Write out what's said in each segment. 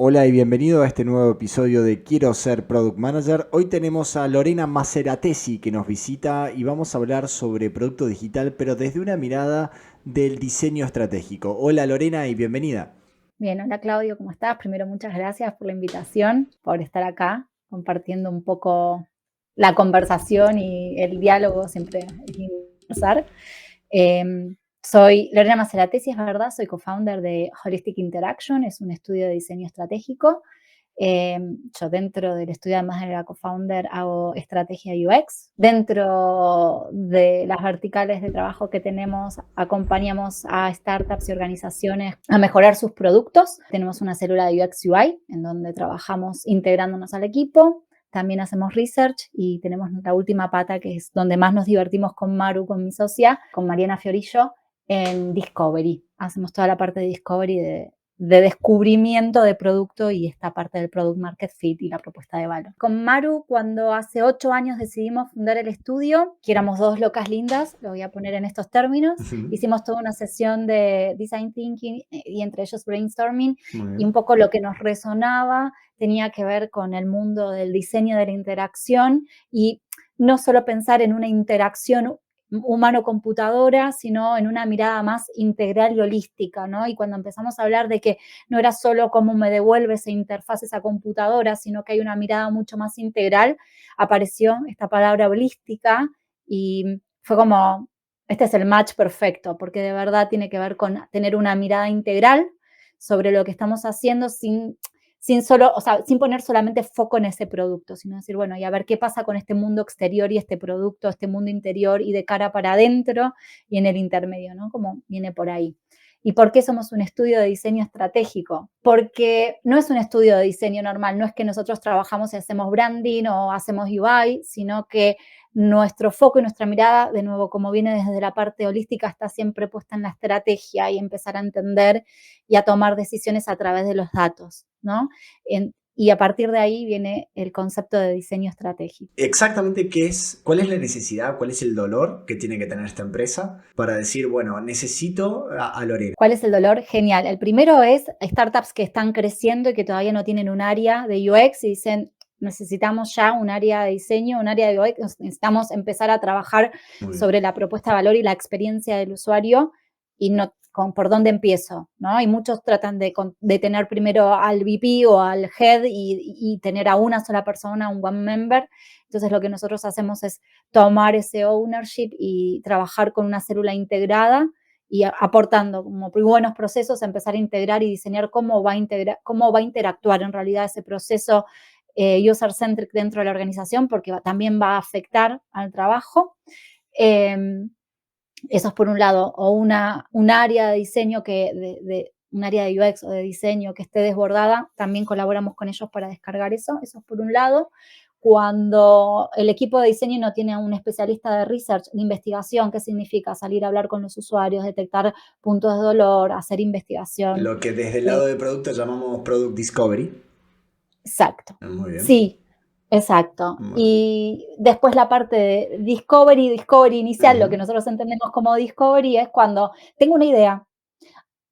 Hola y bienvenido a este nuevo episodio de Quiero ser Product Manager. Hoy tenemos a Lorena Maceratesi que nos visita y vamos a hablar sobre producto digital, pero desde una mirada del diseño estratégico. Hola Lorena y bienvenida. Bien, hola Claudio, ¿cómo estás? Primero, muchas gracias por la invitación, por estar acá compartiendo un poco la conversación y el diálogo, siempre es lindo conversar. Soy Lorena Maceratesi, es verdad, soy co-founder de Holistic Interaction, es un estudio de diseño estratégico. Yo dentro del estudio, además de la co-founder, hago estrategia UX. Dentro de las verticales de trabajo que tenemos, acompañamos a startups y organizaciones a mejorar sus productos. Tenemos una célula de UX UI en donde trabajamos integrándonos al equipo. También hacemos research y tenemos la última pata, que es donde más nos divertimos con Maru, con mi socia, con Mariana Fiorillo, en Discovery. Hacemos toda la parte de Discovery de descubrimiento de producto y esta parte del product market fit y la propuesta de valor. Con Maru, cuando hace 8 años decidimos fundar el estudio, que éramos dos locas lindas, lo voy a poner en estos términos, hicimos toda una sesión de design thinking y entre ellos brainstorming, y un poco lo que nos resonaba tenía que ver con el mundo del diseño de la interacción y no solo pensar en una interacción humano-computadora, sino en una mirada más integral y holística, ¿no? Y cuando empezamos a hablar de que no era solo cómo me devuelve esa interfaz, esa computadora, sino que hay una mirada mucho más integral, apareció esta palabra holística y fue como, este es el match perfecto, porque de verdad tiene que ver con tener una mirada integral sobre lo que estamos haciendo sin poner solamente foco en ese producto, sino decir, bueno, y a ver qué pasa con este mundo exterior y este producto, este mundo interior y de cara para adentro y en el intermedio, ¿no? Como viene por ahí. ¿Y por qué somos un estudio de diseño estratégico? Porque no es un estudio de diseño normal, no es que nosotros trabajamos y hacemos branding o hacemos UI, sino que nuestro foco y nuestra mirada, de nuevo, como viene desde la parte holística, está siempre puesta en la estrategia y empezar a entender y a tomar decisiones a través de los datos, ¿no? Y a partir de ahí viene el concepto de diseño estratégico. Exactamente cuál es la necesidad, cuál es el dolor que tiene que tener esta empresa para decir, bueno, necesito a Lorena. ¿Cuál es el dolor? Genial. El primero es startups que están creciendo y que todavía no tienen un área de UX y dicen, necesitamos ya un área de diseño, un área de UX, necesitamos empezar a trabajar sobre la propuesta de valor y la experiencia del usuario y no por dónde empiezo, ¿no? Y muchos tratan de tener primero al VP o al head y tener a una sola persona, un one member. Entonces lo que nosotros hacemos es tomar ese ownership y trabajar con una célula integrada y aportando como buenos procesos, empezar a integrar y diseñar cómo va a interactuar en realidad ese proceso user-centric dentro de la organización, porque también va a afectar al trabajo. Eso es por un lado, o un área de diseño un área de UX o de diseño que esté desbordada, también colaboramos con ellos para descargar eso es por un lado. Cuando el equipo de diseño no tiene a un especialista de research, de investigación, ¿qué significa? Salir a hablar con los usuarios, detectar puntos de dolor, hacer investigación. Lo que desde el lado de producto llamamos Product Discovery. Exacto. Muy bien. Sí, exacto. Muy bien. Y después la parte de discovery inicial, lo que nosotros entendemos como discovery es cuando tengo una idea.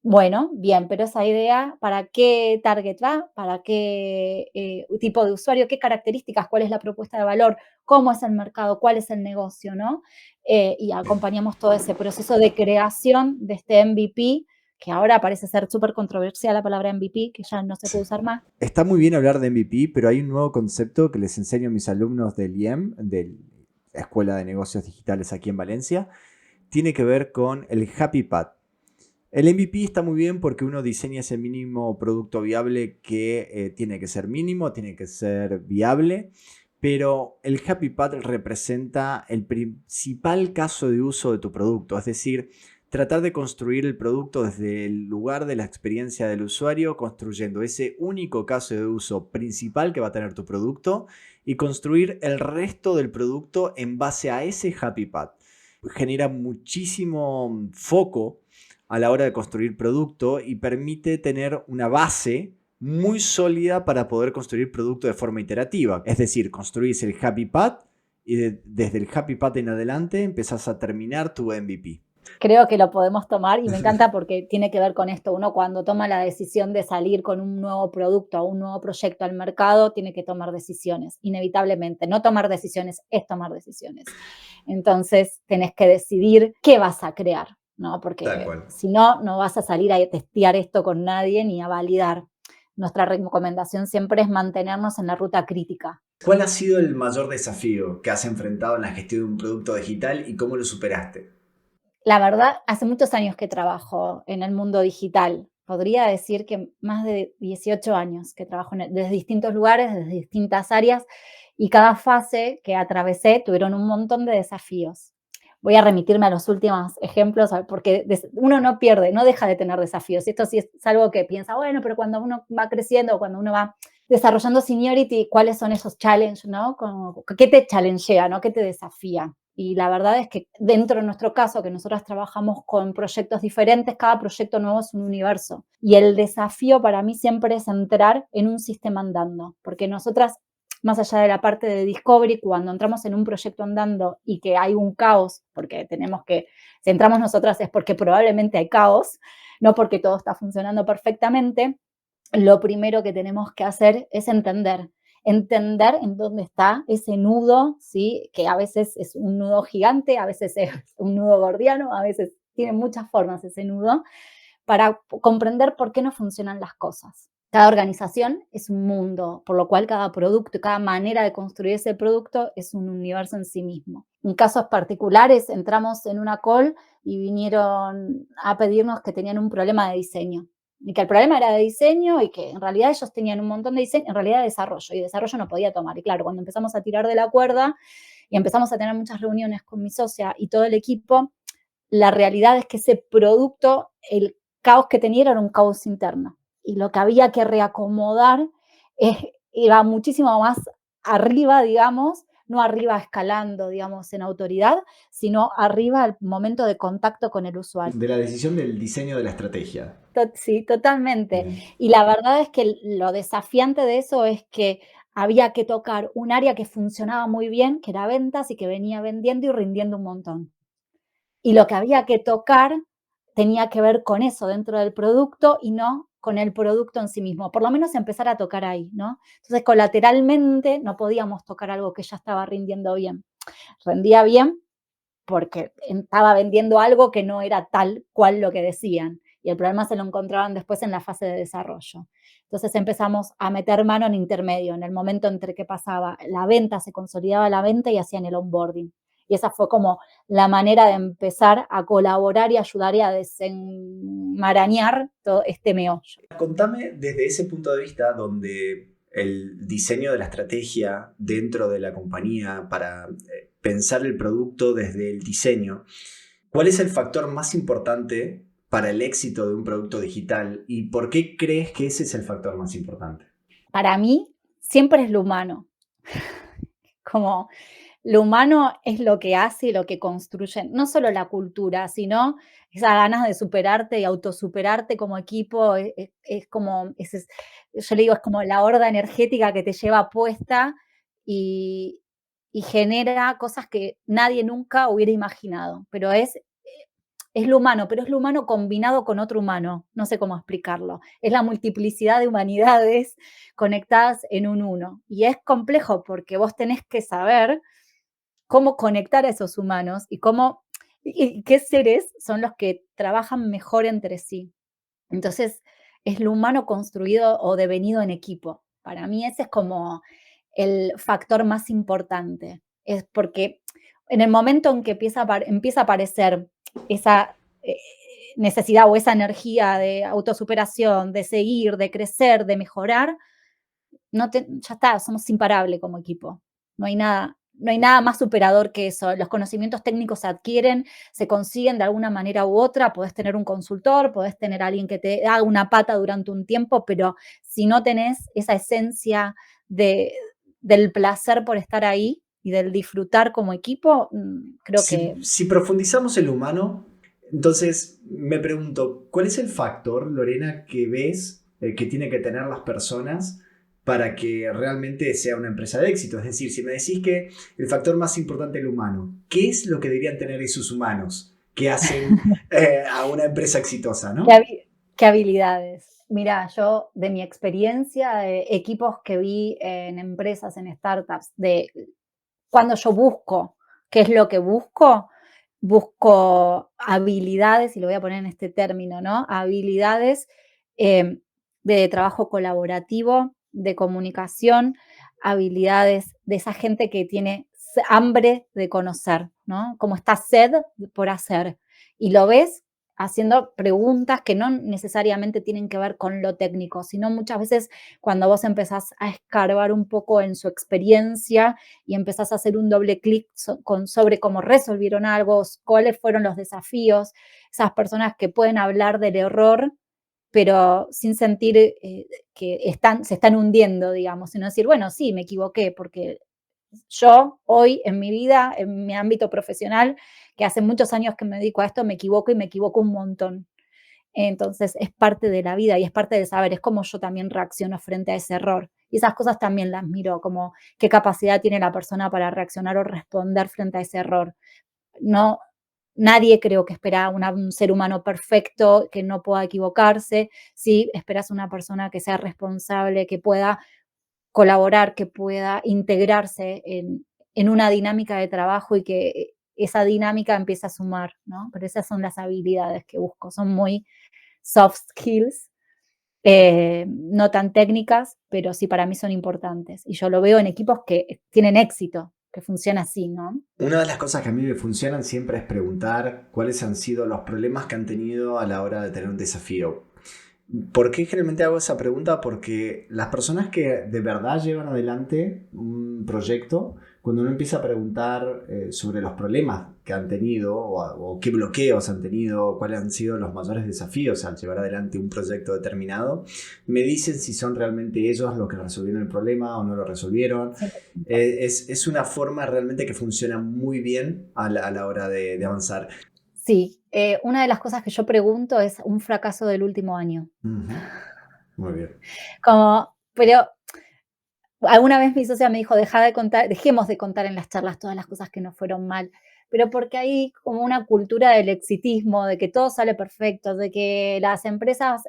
Bueno, bien, pero esa idea, ¿para qué target va? ¿Para qué tipo de usuario? ¿Qué características? ¿Cuál es la propuesta de valor? ¿Cómo es el mercado? ¿Cuál es el negocio? ¿No? Y acompañamos todo ese proceso de creación de este MVP, que ahora parece ser súper controversial la palabra MVP, que ya no se puede usar más. Está muy bien hablar de MVP, pero hay un nuevo concepto que les enseño a mis alumnos del IEM, de la Escuela de Negocios Digitales aquí en Valencia. Tiene que ver con el Happy Path. El MVP está muy bien porque uno diseña ese mínimo producto viable que tiene que ser mínimo, tiene que ser viable, pero el Happy Path representa el principal caso de uso de tu producto, es decir, tratar de construir el producto desde el lugar de la experiencia del usuario, construyendo ese único caso de uso principal que va a tener tu producto y construir el resto del producto en base a ese Happy Path. Genera muchísimo foco a la hora de construir producto y permite tener una base muy sólida para poder construir producto de forma iterativa. Es decir, construís el Happy Path y desde el Happy Path en adelante empezás a terminar tu MVP. Creo que lo podemos tomar y me encanta porque tiene que ver con esto. Uno cuando toma la decisión de salir con un nuevo producto o un nuevo proyecto al mercado, tiene que tomar decisiones, inevitablemente. No tomar decisiones es tomar decisiones. Entonces, tenés que decidir qué vas a crear, ¿no? Tal Porque cual. si no, no vas a salir a testear esto con nadie ni a validar. Nuestra recomendación siempre es mantenernos en la ruta crítica. ¿Cuál ha sido el mayor desafío que has enfrentado en la gestión de un producto digital y cómo lo superaste? La verdad, hace muchos años que trabajo en el mundo digital. Podría decir que más de 18 años que trabajo desde distintos lugares, desde distintas áreas, y cada fase que atravesé tuvieron un montón de desafíos. Voy a remitirme a los últimos ejemplos, porque uno no pierde, no deja de tener desafíos. Y esto sí es algo que piensa, bueno, pero cuando uno va creciendo, cuando uno va desarrollando seniority, ¿cuáles son esos challenges, no? ¿Qué te challengea, no? ¿Qué te desafía? Y la verdad es que dentro de nuestro caso, que nosotros trabajamos con proyectos diferentes, cada proyecto nuevo es un universo. Y el desafío para mí siempre es entrar en un sistema andando, porque nosotras, más allá de la parte de discovery, cuando entramos en un proyecto andando y que hay un caos, porque tenemos que, si entramos nosotras es porque probablemente hay caos, no porque todo está funcionando perfectamente, lo primero que tenemos que hacer es entender en dónde está ese nudo, ¿sí? Que a veces es un nudo gigante, a veces es un nudo gordiano, a veces tiene muchas formas ese nudo, para comprender por qué no funcionan las cosas. Cada organización es un mundo, por lo cual cada producto, cada manera de construir ese producto es un universo en sí mismo. En casos particulares, entramos en una call y vinieron a pedirnos que tenían un problema de diseño. Y que el problema era de diseño y que en realidad ellos tenían un montón de diseño, en realidad de desarrollo, y desarrollo no podía tomar. Y claro, cuando empezamos a tirar de la cuerda y empezamos a tener muchas reuniones con mi socia y todo el equipo, la realidad es que ese producto, el caos que tenía era un caos interno. Y lo que había que reacomodar iba muchísimo más arriba, digamos, no arriba escalando, digamos, en autoridad, sino arriba al momento de contacto con el usuario. De la decisión del diseño de la estrategia. Sí, totalmente. Bien. Y la verdad es que lo desafiante de eso es que había que tocar un área que funcionaba muy bien, que era ventas y que venía vendiendo y rindiendo un montón. Y lo que había que tocar tenía que ver con eso dentro del producto y no con el producto en sí mismo, por lo menos empezar a tocar ahí, ¿no? Entonces, colateralmente no podíamos tocar algo que ya estaba rindiendo bien. Rendía bien porque estaba vendiendo algo que no era tal cual lo que decían. Y el problema se lo encontraban después en la fase de desarrollo. Entonces empezamos a meter mano en intermedio, en el momento entre que pasaba la venta, se consolidaba la venta y hacían el onboarding. Y esa fue como la manera de empezar a colaborar y ayudar y a desenmarañar todo este meollo. Contame desde ese punto de vista donde el diseño de la estrategia dentro de la compañía para pensar el producto desde el diseño, ¿cuál es el factor más importante para el éxito de un producto digital y por qué crees que ese es el factor más importante? Para mí, siempre es lo humano. Como lo humano es lo que hace y lo que construye, no solo la cultura, sino esas ganas de superarte y autosuperarte como equipo, es como, yo le digo, es como la horda energética que te lleva puesta y, y genera cosas que nadie nunca hubiera imaginado, pero es lo humano, pero es lo humano combinado con otro humano, no sé cómo explicarlo. Es la multiplicidad de humanidades conectadas en un uno. Y es complejo porque vos tenés que saber cómo conectar a esos humanos y qué seres son los que trabajan mejor entre sí. Entonces, es lo humano construido o devenido en equipo. Para mí ese es como el factor más importante. Es porque en el momento en que empieza a aparecer esa eh, necesidad o esa energía de autosuperación, de seguir, de crecer, de mejorar, ya está, somos imparables como equipo. No hay nada más superador que eso. Los conocimientos técnicos se adquieren, se consiguen de alguna manera u otra. Podés tener un consultor, podés tener alguien que te haga una pata durante un tiempo, pero si no tenés esa esencia de, del placer por estar ahí y del disfrutar como equipo, creo que Si profundizamos en lo humano, entonces me pregunto, ¿cuál es el factor, Lorena, que ves que tiene que tener las personas para que realmente sea una empresa de éxito? Es decir, si me decís que el factor más importante es el humano, ¿qué es lo que deberían tener esos humanos que hacen a una empresa exitosa, ¿Qué, ¿no? qué habilidades? Mira, yo de mi experiencia, de equipos que vi en empresas, en startups, de cuando yo busco, ¿qué es lo que busco? Busco habilidades, y lo voy a poner en este término, ¿no? Habilidades eh, de trabajo colaborativo, de comunicación, habilidades de esa gente que tiene hambre de conocer, ¿no? Como esta sed por hacer. Y lo ves haciendo preguntas que no necesariamente tienen que ver con lo técnico, sino muchas veces cuando vos empezás a escarbar un poco en su experiencia y empezás a hacer un doble clic sobre cómo resolvieron algo, cuáles fueron los desafíos, esas personas que pueden hablar del error, pero sin sentir que se están hundiendo, digamos, sino decir, bueno, sí, me equivoqué, porque yo hoy en mi vida, en mi ámbito profesional, que hace muchos años que me dedico a esto, me equivoco y me equivoco un montón. Entonces es parte de la vida y es parte de saber, es como yo también reacciono frente a ese error. Y esas cosas también las miro, como qué capacidad tiene la persona para reaccionar o responder frente a ese error. No, nadie creo que espera un ser humano perfecto, que no pueda equivocarse. Sí, esperas una persona que sea responsable, que pueda colaborar, que pueda integrarse en una dinámica de trabajo y que esa dinámica empiece a sumar, ¿no? Pero esas son las habilidades que busco, son muy soft skills, no tan técnicas, pero sí para mí son importantes. Y yo lo veo en equipos que tienen éxito, que funciona así, ¿no? Una de las cosas que a mí me funcionan siempre es preguntar cuáles han sido los problemas que han tenido a la hora de tener un desafío. ¿Por qué generalmente hago esa pregunta? Porque las personas que de verdad llevan adelante un proyecto, cuando uno empieza a preguntar sobre los problemas que han tenido o qué bloqueos han tenido, cuáles han sido los mayores desafíos al llevar adelante un proyecto determinado, me dicen si son realmente ellos los que resolvieron el problema o no lo resolvieron. 100%. Es una forma realmente que funciona muy bien a la hora de avanzar. Sí, una de las cosas que yo pregunto es un fracaso del último año. Ujú. Muy bien. Como, pero alguna vez mi socia me dijo, dejemos de contar en las charlas todas las cosas que nos fueron mal, pero porque hay como una cultura del exitismo, de que todo sale perfecto, de que las empresas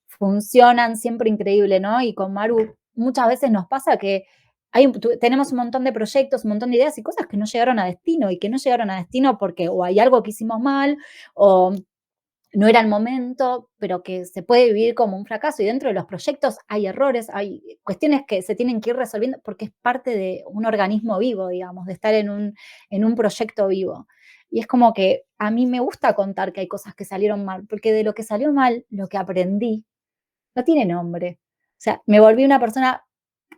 funcionan siempre increíble, ¿no? Y con Maru muchas veces nos pasa que tenemos un montón de proyectos, un montón de ideas y cosas que no llegaron a destino y que no llegaron a destino porque o hay algo que hicimos mal o no era el momento, pero que se puede vivir como un fracaso y dentro de los proyectos hay errores, hay cuestiones que se tienen que ir resolviendo porque es parte de un organismo vivo, digamos, de estar en un proyecto vivo. Y es como que a mí me gusta contar que hay cosas que salieron mal, porque de lo que salió mal, lo que aprendí, no tiene nombre. O sea, me volví una persona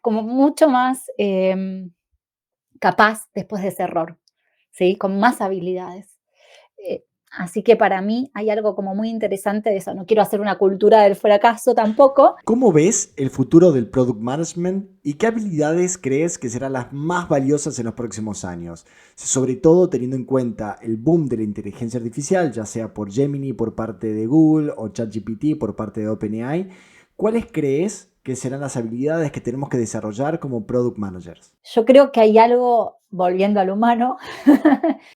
como mucho más capaz después de ese error, ¿sí? Con más habilidades. Eh, Así que para mí hay algo como muy interesante de eso. No quiero hacer una cultura del fracaso tampoco. ¿Cómo ves el futuro del product management y qué habilidades crees que serán las más valiosas en los próximos años? Sobre todo teniendo en cuenta el boom de la inteligencia artificial, ya sea por Gemini por parte de Google o ChatGPT por parte de OpenAI. ¿Cuáles crees que serán las habilidades que tenemos que desarrollar como product managers? Yo creo que hay algo, volviendo al humano,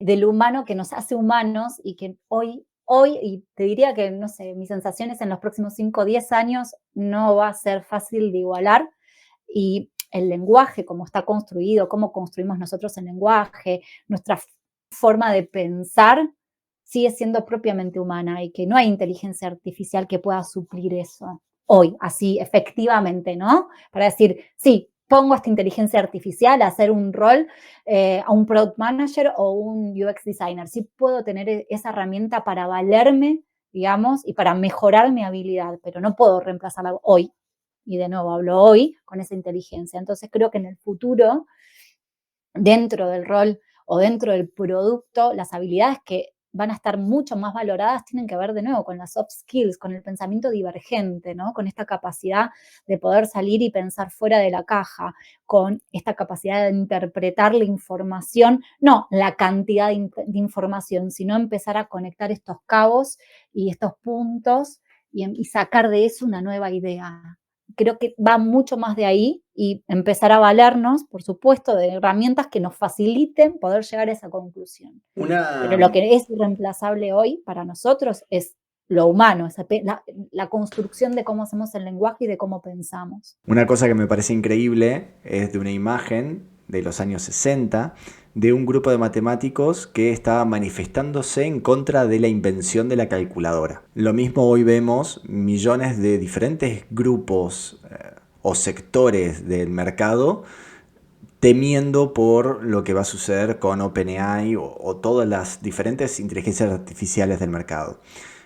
del humano que nos hace humanos y que hoy, y te diría que, no sé, mis sensaciones en los próximos 5 o 10 años no va a ser fácil de igualar. Y el lenguaje, cómo está construido, cómo construimos nosotros el lenguaje, nuestra forma de pensar, sigue siendo propiamente humana y que no hay inteligencia artificial que pueda suplir eso hoy, así efectivamente, ¿no? Para decir, sí, pongo esta inteligencia artificial a hacer un rol, a un product manager o un UX designer. Sí puedo tener esa herramienta para valerme, digamos, y para mejorar mi habilidad, pero no puedo reemplazarla hoy. Y de nuevo hablo hoy con esa inteligencia. Entonces creo que en el futuro, dentro del rol o dentro del producto, las habilidades que van a estar mucho más valoradas tienen que ver de nuevo con las soft skills, con el pensamiento divergente, ¿no? Con esta capacidad de poder salir y pensar fuera de la caja, con esta capacidad de interpretar la información, no la cantidad de información, sino empezar a conectar estos cabos y estos puntos y sacar de eso una nueva idea. creo que va mucho más de ahí y empezar a valernos, por supuesto, de herramientas que nos faciliten poder llegar a esa conclusión. Pero lo que es irreemplazable hoy para nosotros es lo humano, la construcción de cómo hacemos el lenguaje y de cómo pensamos. Una cosa que me parece increíble es de una imagen de los años 60 de un grupo de matemáticos que estaba manifestándose en contra de la invención de la calculadora. Lo mismo hoy vemos millones de diferentes grupos o sectores del mercado temiendo por lo que va a suceder con OpenAI o todas las diferentes inteligencias artificiales del mercado.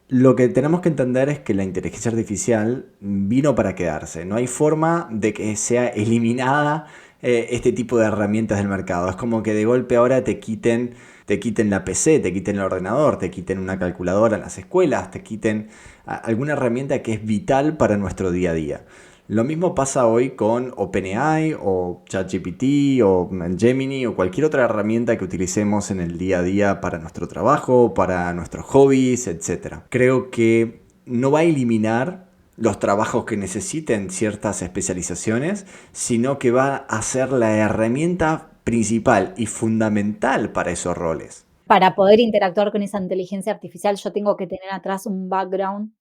Lo que tenemos que entender es que la inteligencia artificial vino para quedarse. No hay forma de que sea eliminada este tipo de herramientas del mercado. Es como que de golpe ahora te quiten la PC, te quiten el ordenador, te quiten una calculadora en las escuelas, te quiten alguna herramienta que es vital para nuestro día a día. Lo mismo pasa hoy con OpenAI o ChatGPT o Gemini o cualquier otra herramienta que utilicemos en el día a día para nuestro trabajo, para nuestros hobbies, etc. Creo que no va a eliminar los trabajos que necesiten ciertas especializaciones, sino que va a ser la herramienta principal y fundamental para esos roles. Para poder interactuar con esa inteligencia artificial, yo tengo que tener atrás un background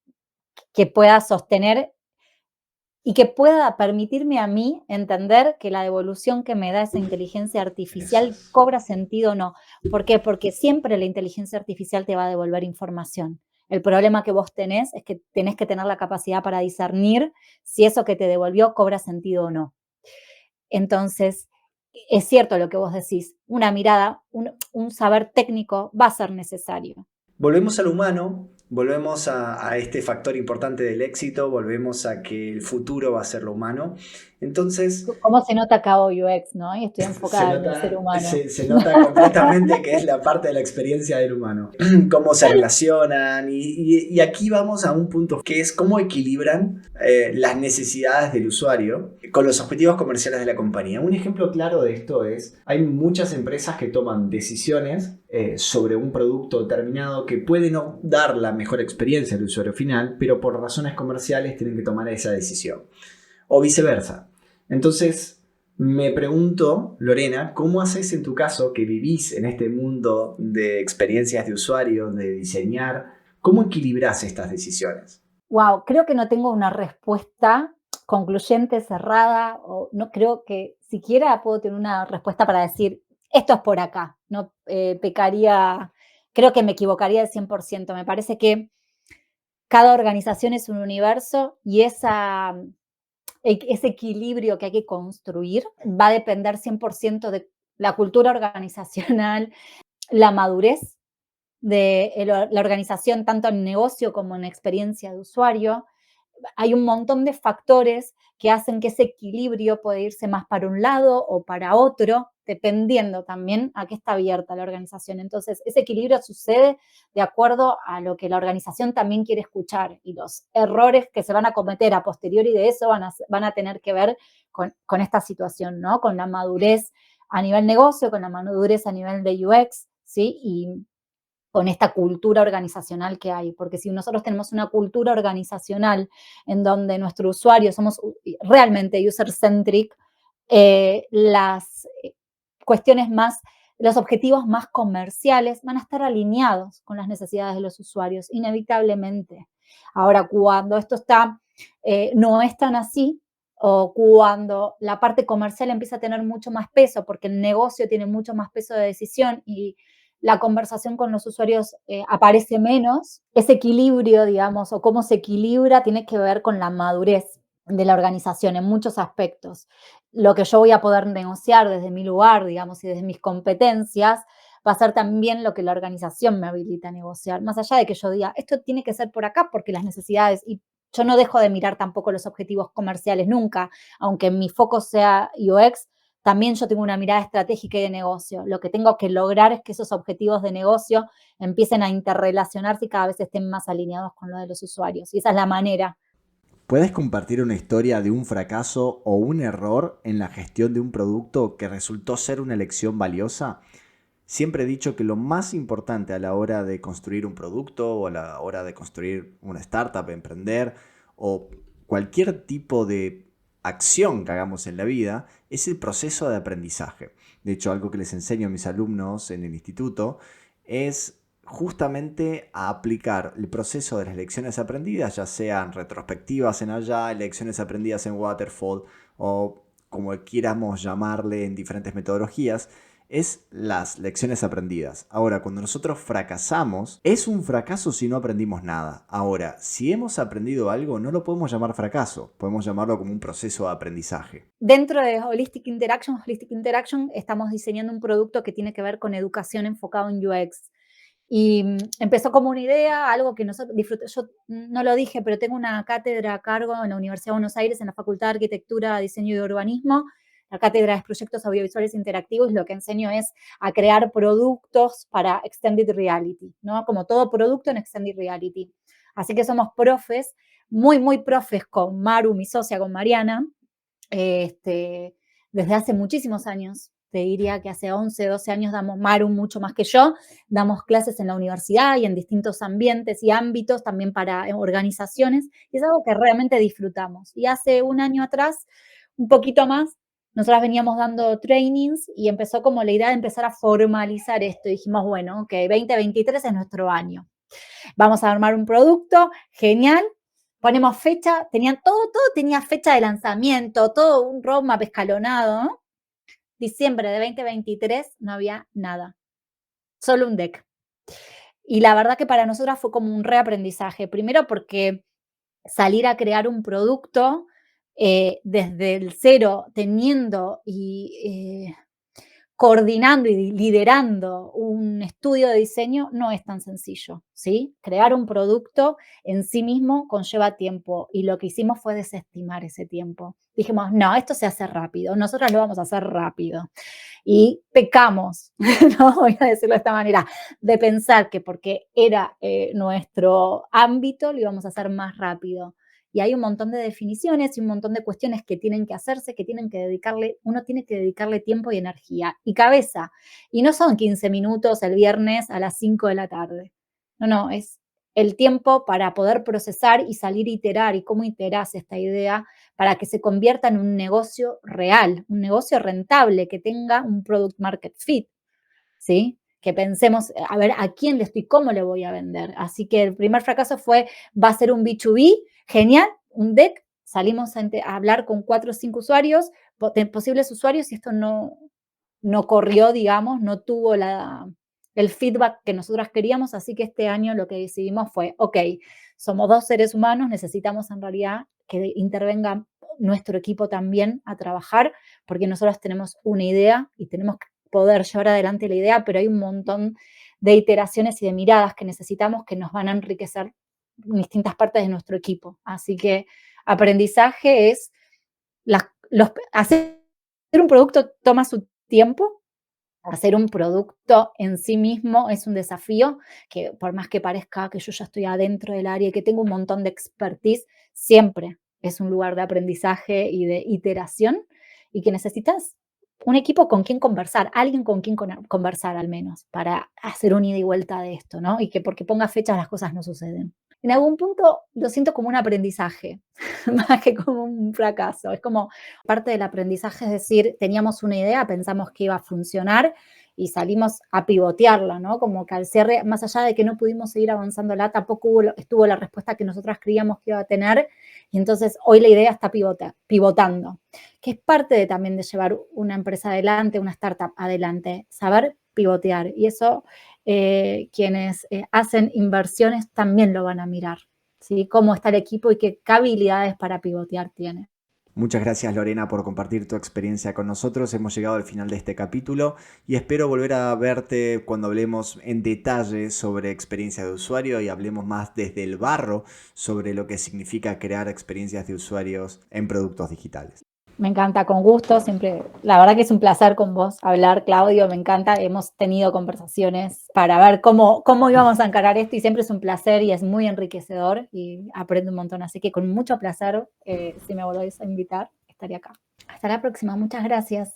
que pueda sostener y que pueda permitirme a mí entender que la devolución que me da esa inteligencia artificial cobra sentido o no. ¿Por qué? Porque siempre la inteligencia artificial te va a devolver información. El problema que vos tenés es que tenés que tener la capacidad para discernir si eso que te devolvió cobra sentido o no. Entonces, es cierto lo que vos decís, una mirada, un saber técnico va a ser necesario. Volvemos al humano, volvemos a este factor importante del éxito, volvemos a que el futuro va a ser lo humano. Entonces, ¿Cómo se nota acá UX, no? Y estoy enfocada en el ser humano. se nota completamente que es la parte de la experiencia del humano. Cómo se relacionan y aquí vamos a un punto que es cómo equilibran las necesidades del usuario con los objetivos comerciales de la compañía. Un ejemplo claro de esto es, hay muchas empresas que toman decisiones sobre un producto determinado que puede no dar la mejor experiencia al usuario final, pero por razones comerciales tienen que tomar esa decisión. O viceversa. Entonces, me pregunto, Lorena, ¿cómo haces en tu caso que vivís en este mundo de experiencias de usuario, de diseñar? ¿Cómo equilibrás estas decisiones? Wow, creo que no tengo una respuesta concluyente, cerrada, o no creo que siquiera puedo tener una respuesta para decir, esto es por acá, no pecaría, creo que me equivocaría al 100%. Me parece que cada organización es un universo y ese equilibrio que hay que construir va a depender 100% de la cultura organizacional, la madurez de la organización, tanto en negocio como en experiencia de usuario. Hay un montón de factores que hacen que ese equilibrio pueda irse más para un lado o para otro, dependiendo también a qué está abierta la organización. Entonces, ese equilibrio sucede de acuerdo a lo que la organización también quiere escuchar y los errores que se van a cometer a posteriori de eso van a tener que ver con esta situación, ¿no? Con la madurez a nivel negocio, con la madurez a nivel de UX, ¿sí? Y con esta cultura organizacional que hay, porque si nosotros tenemos una cultura organizacional en donde nuestros usuarios somos realmente user-centric, las cuestiones más, los objetivos más comerciales van a estar alineados con las necesidades de los usuarios, inevitablemente. Ahora, cuando esto no es tan así, o cuando la parte comercial empieza a tener mucho más peso, porque el negocio tiene mucho más peso de decisión y la conversación con los usuarios aparece menos, ese equilibrio, digamos, o cómo se equilibra, tiene que ver con la madurez de la organización en muchos aspectos. Lo que yo voy a poder negociar desde mi lugar, digamos, y desde mis competencias, va a ser también lo que la organización me habilita a negociar, más allá de que yo diga, esto tiene que ser por acá porque las necesidades, y yo no dejo de mirar tampoco los objetivos comerciales nunca, aunque mi foco sea UX, también yo tengo una mirada estratégica y de negocio. Lo que tengo que lograr es que esos objetivos de negocio empiecen a interrelacionarse y cada vez estén más alineados con lo de los usuarios. Y esa es la manera. ¿Puedes compartir una historia de un fracaso o un error en la gestión de un producto que resultó ser una lección valiosa? Siempre he dicho que lo más importante a la hora de construir un producto o a la hora de construir una startup, emprender o cualquier tipo de acción que hagamos en la vida es el proceso de aprendizaje. De hecho, algo que les enseño a mis alumnos en el instituto es justamente a aplicar el proceso de las lecciones aprendidas, ya sean retrospectivas en Agile, lecciones aprendidas en Waterfall o como quieramos llamarle en diferentes metodologías, es las lecciones aprendidas. Ahora, cuando nosotros fracasamos, es un fracaso si no aprendimos nada. Ahora, si hemos aprendido algo, no lo podemos llamar fracaso, podemos llamarlo como un proceso de aprendizaje. Dentro de Holistic Interaction estamos diseñando un producto que tiene que ver con educación enfocado en UX. Y empezó como una idea, algo que nosotros disfrutamos. Yo no lo dije, pero tengo una cátedra a cargo en la Universidad de Buenos Aires, en la Facultad de Arquitectura, Diseño y Urbanismo. La cátedra es Proyectos Audiovisuales Interactivos. Lo que enseño es a crear productos para Extended Reality, ¿no? Como todo producto en Extended Reality. Así que somos profes, muy, muy profes con Maru, mi socia, con Mariana, desde hace muchísimos años. Te diría que hace 11, 12 años damos, Maru mucho más que yo, damos clases en la universidad y en distintos ambientes y ámbitos, también para organizaciones, y es algo que realmente disfrutamos. Y hace un año atrás, un poquito más, nosotras veníamos dando trainings y empezó como la idea de empezar a formalizar esto. Y dijimos, bueno, ok, 2023 es nuestro año. Vamos a armar un producto, genial, ponemos fecha, todo tenía fecha de lanzamiento, todo un roadmap escalonado, ¿no? Diciembre de 2023 no había nada, solo un deck. Y la verdad que para nosotras fue como un reaprendizaje. Primero porque salir a crear un producto desde el cero, teniendo y coordinando y liderando un estudio de diseño no es tan sencillo, ¿sí? Crear un producto en sí mismo conlleva tiempo y lo que hicimos fue desestimar ese tiempo. Dijimos, no, esto se hace rápido, nosotras lo vamos a hacer rápido. Y pecamos, ¿no? Voy a decirlo de esta manera, de pensar que porque era nuestro ámbito lo íbamos a hacer más rápido. Y hay un montón de definiciones y un montón de cuestiones que tienen que hacerse, que tienen que dedicarle, uno tiene que dedicarle tiempo y energía y cabeza. Y no son 15 minutos el viernes a las 5 de la tarde. No, es el tiempo para poder procesar y salir a iterar y cómo iterás esta idea para que se convierta en un negocio real, un negocio rentable, que tenga un product market fit, ¿sí? Que pensemos, a ver, ¿a quién le estoy, cómo le voy a vender? Así que el primer fracaso fue, va a ser un B2B, genial, un deck, salimos a hablar con 4 o 5 usuarios, posibles usuarios, y esto no corrió, digamos, no tuvo el feedback que nosotras queríamos, así que este año lo que decidimos fue, ok, somos 2 seres humanos, necesitamos en realidad que intervenga nuestro equipo también a trabajar, porque nosotros tenemos una idea y tenemos que poder llevar adelante la idea, pero hay un montón de iteraciones y de miradas que necesitamos que nos van a enriquecer en distintas partes de nuestro equipo. Así que aprendizaje es, hacer un producto toma su tiempo, hacer un producto en sí mismo es un desafío, que por más que parezca que yo ya estoy adentro del área y que tengo un montón de expertise, siempre es un lugar de aprendizaje y de iteración, y que necesitas un equipo con quien conversar, alguien con quien conversar al menos, para hacer un ida y vuelta de esto, ¿no? Y que porque ponga fechas las cosas no suceden. En algún punto lo siento como un aprendizaje, más que como un fracaso. Es como parte del aprendizaje, es decir, teníamos una idea, pensamos que iba a funcionar y salimos a pivotearla, ¿no? Como que al cierre, más allá de que no pudimos seguir avanzándola, tampoco estuvo la respuesta que nosotras creíamos que iba a tener, y entonces hoy la idea está pivotando, que es parte también de llevar una empresa adelante, una startup adelante, saber pivotear, y eso quienes hacen inversiones también lo van a mirar, ¿sí? Cómo está el equipo y qué habilidades para pivotear tiene. Muchas gracias Lorena por compartir tu experiencia con nosotros. Hemos llegado al final de este capítulo y espero volver a verte cuando hablemos en detalle sobre experiencia de usuario y hablemos más desde el barro sobre lo que significa crear experiencias de usuarios en productos digitales. Me encanta, con gusto, siempre, la verdad que es un placer con vos hablar, Claudio, me encanta, hemos tenido conversaciones para ver cómo íbamos a encarar esto, y siempre es un placer y es muy enriquecedor y aprendo un montón, así que con mucho placer, si me volvéis a invitar, estaré acá. Hasta la próxima, muchas gracias.